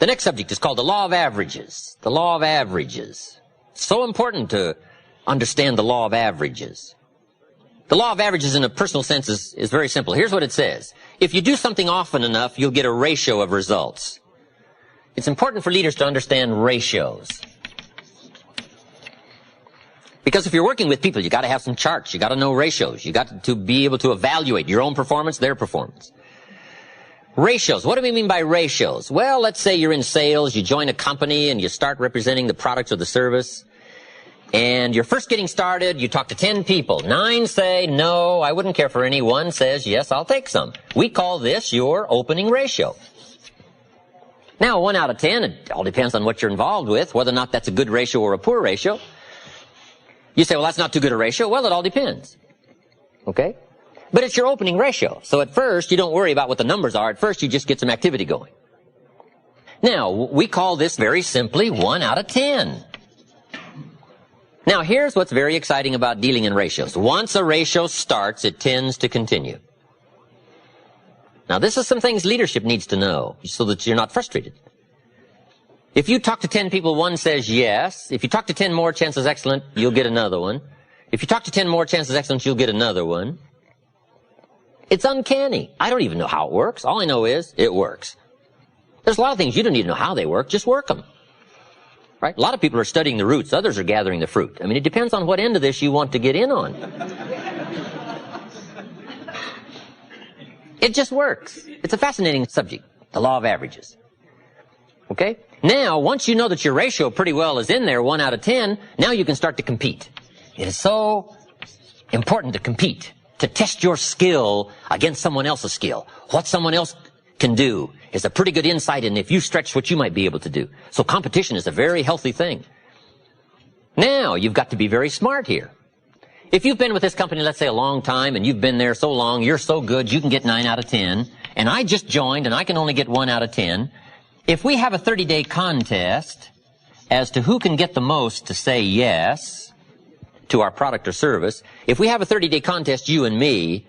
The next subject is called the law of averages. The law of averages. So important to understand the law of averages. The law of averages in a personal sense is very simple. Here's what it says. If you do something often enough, you'll get a ratio of results. It's important for leaders to understand ratios. Because if you're working with people, you got to have some charts. You got to know ratios. You got to be able to evaluate your own performance, their performance. Ratios. What do we mean by ratios? Well, let's say you're in sales, you join a company, and you start representing the product or the service. And you're first getting started, you talk to 10 people. 9 say, no, I wouldn't care for any. 1 says, yes, I'll take some. We call this your opening ratio. Now, 1 out of 10, it all depends on what you're involved with, whether or not that's a good ratio or a poor ratio. You say, well, that's not too good a ratio. Well, it all depends. Okay? But it's your opening ratio. So at first, you don't worry about what the numbers are. At first, you just get some activity going. Now, we call this very simply 1 out of 10. Now, here's what's very exciting about dealing in ratios. Once a ratio starts, it tends to continue. Now, this is some things leadership needs to know so that you're not frustrated. If you talk to 10 people, 1 says yes. If you talk to 10 more, chances excellent, you'll get another one. If you talk to 10 more, chances excellent, you'll get another one. It's uncanny. I don't even know how it works. All I know is it works. There's a lot of things you don't even know how they work. Just work them. Right? A lot of people are studying the roots. Others are gathering the fruit. I mean, it depends on what end of this you want to get in on. It just works. It's a fascinating subject, the law of averages. Okay? Now, once you know that your ratio pretty well is in there, 1 out of 10, now you can start to compete. It is so important to compete, to test your skill against someone else's skill. What someone else can do is a pretty good insight in if you stretch what you might be able to do. So competition is a very healthy thing. Now, you've got to be very smart here. If you've been with this company, let's say, a long time, and you've been there so long, you're so good, you can get 9 out of 10, and I just joined, and I can only get 1 out of 10, if we have a 30-day contest as to who can get the most to say yes to our product or service, if we have a 30-day contest, you and me,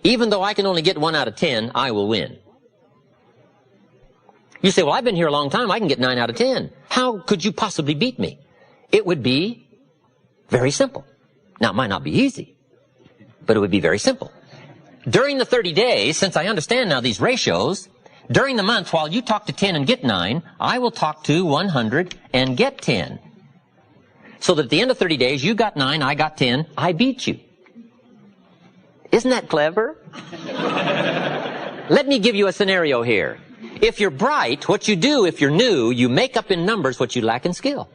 even though I can only get 1 out of 10, I will win. You say, well, I've been here a long time, I can get 9 out of 10. How could you possibly beat me? It would be very simple. Now, it might not be easy, but it would be very simple. During the 30 days, since I understand now these ratios, during the month, while you talk to 10 and get 9, I will talk to 100 and get 10. So that at the end of 30 days, you got 9, I got 10, I beat you. Isn't that clever? Let me give you a scenario here. If you're bright, what you do if you're new, you make up in numbers what you lack in skill.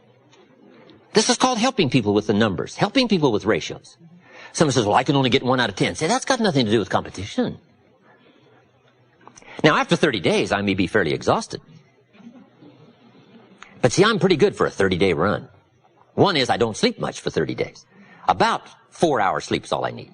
This is called helping people with the numbers, helping people with ratios. Someone says, well, I can only get 1 out of 10. Say, that's got nothing to do with competition. Now, after 30 days, I may be fairly exhausted. But see, I'm pretty good for a 30-day run. One is I don't sleep much for 30 days. About 4 hours sleep is all I need.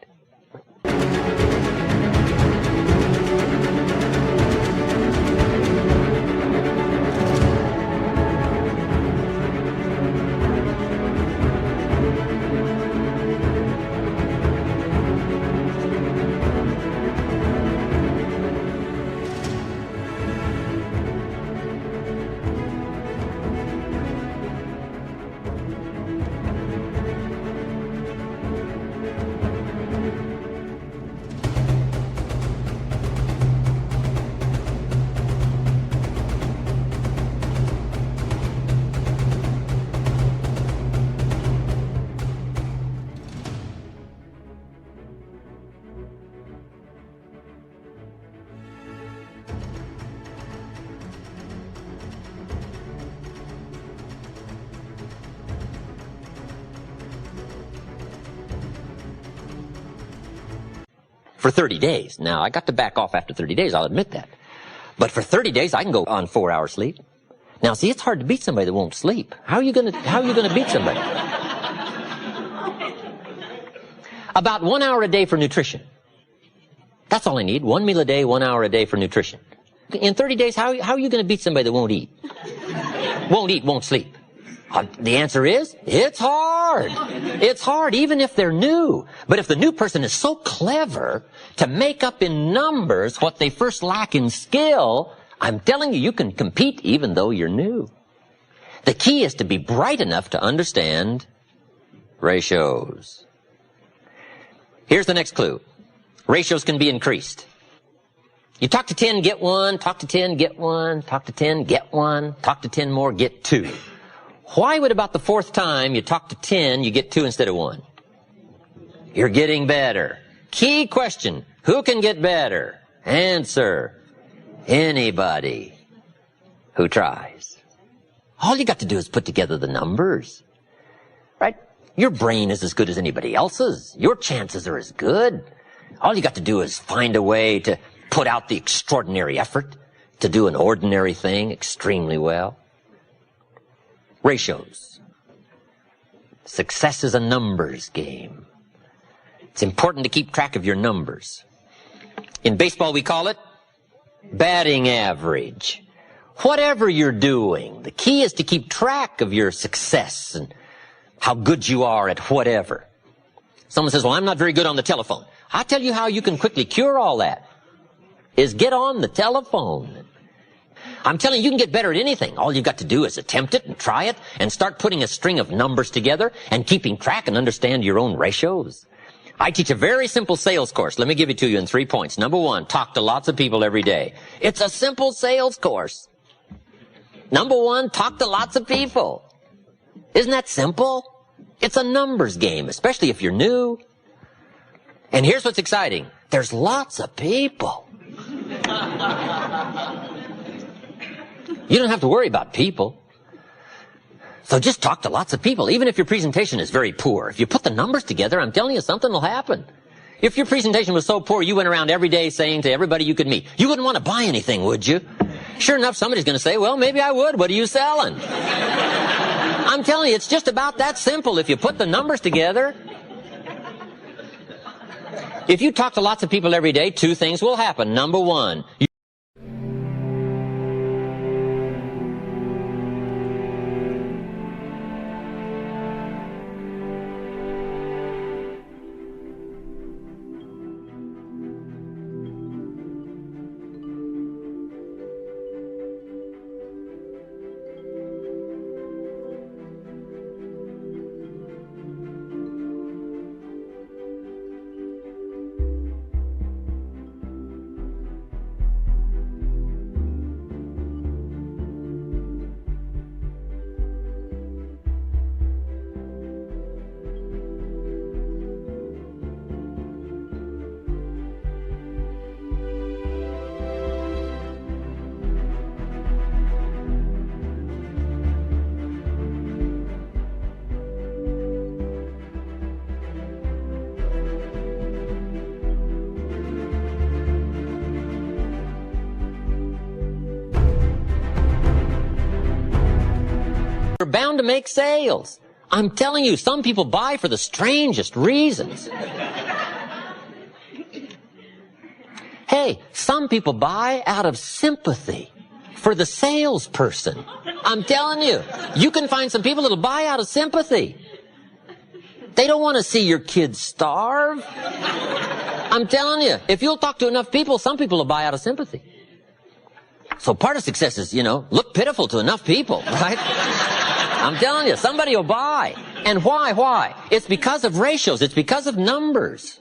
For 30 days. Now, I got to back off after 30 days, I'll admit that. But for 30 days, I can go on 4 hours sleep. Now, see, it's hard to beat somebody that won't sleep. How are you going to beat somebody? About 1 hour a day for nutrition. That's all I need. 1 meal a day, 1 hour a day for nutrition. In 30 days, how are you going to beat somebody that won't eat? Won't eat, won't sleep. The answer is, it's hard. It's hard, even if they're new. But if the new person is so clever to make up in numbers what they first lack in skill, I'm telling you, you can compete even though you're new. The key is to be bright enough to understand ratios. Here's the next clue. Ratios can be increased. You talk to 10, get 1, talk to 10, get 1, talk to 10, get 1, talk to 10 more, get 2. Why would about the fourth time you talk to 10, you get 2 instead of 1? You're getting better. Key question, who can get better? Answer, anybody who tries. All you got to do is put together the numbers, right? Your brain is as good as anybody else's. Your chances are as good. All you got to do is find a way to put out the extraordinary effort to do an ordinary thing extremely well. Ratios. Success is a numbers game. It's important to keep track of your numbers. In baseball, we call it batting average. Whatever you're doing, the key is to keep track of your success and how good you are at whatever. Someone says, well, I'm not very good on the telephone. I'll tell you how you can quickly cure all that, is get on the telephone. I'm telling you, you can get better at anything. All you've got to do is attempt it and try it and start putting a string of numbers together and keeping track and understand your own ratios. I teach a very simple sales course. Let me give it to you in 3 points. Number 1, talk to lots of people every day. It's a simple sales course. Number 1, talk to lots of people. Isn't that simple? It's a numbers game, especially if you're new. And here's what's exciting. There's lots of people. You don't have to worry about people. So just talk to lots of people, even if your presentation is very poor. If you put the numbers together, I'm telling you, something will happen. If your presentation was so poor you went around every day saying to everybody you could meet, you wouldn't want to buy anything, would you? Sure enough, somebody's going to say, well, maybe I would. What are you selling? I'm telling you, it's just about that simple if you put the numbers together. If you talk to lots of people every day, 2 things will happen. Number 1, you're bound to make sales. I'm telling you, some people buy for the strangest reasons. Hey, some people buy out of sympathy for the salesperson. I'm telling you, you can find some people that'll buy out of sympathy. They don't want to see your kids starve. I'm telling you, if you'll talk to enough people, some people will buy out of sympathy. So part of success is, look pitiful to enough people, right? I'm telling you, somebody will buy. And why? It's because of ratios. It's because of numbers.